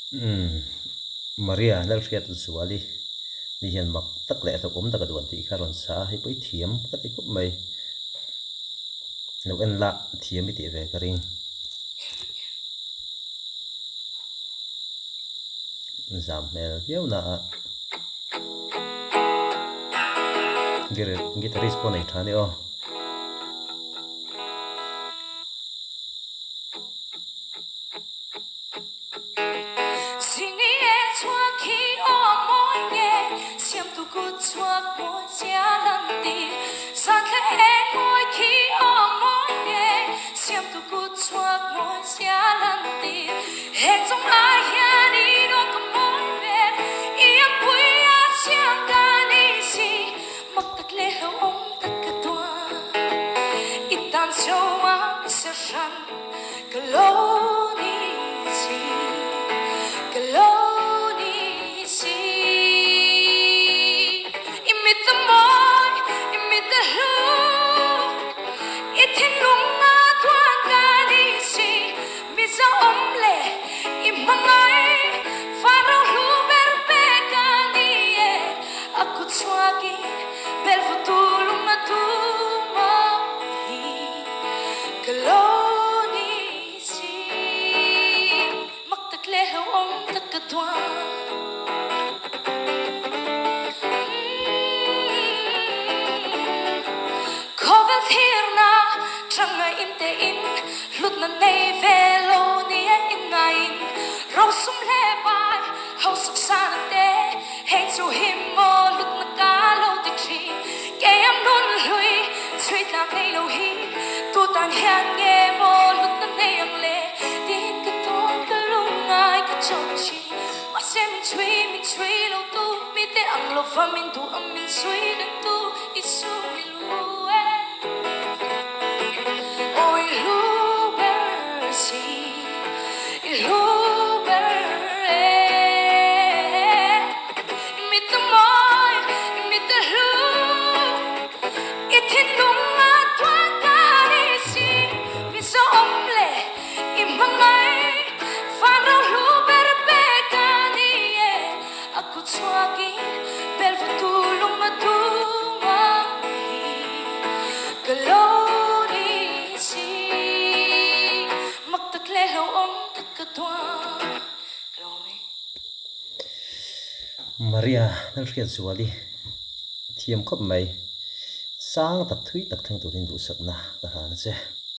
Maria Lalhriatzuali ni hian mak tak le thok om taka duan ti kha ron sa hi poi thiam ka ti khup mai no en la thiam ti ve ka ring zam mel hiau na guitarist po nei thani o Maria Lalhriatzuali thiam khop mai sang tak thui tak thang turin du sak na ka han che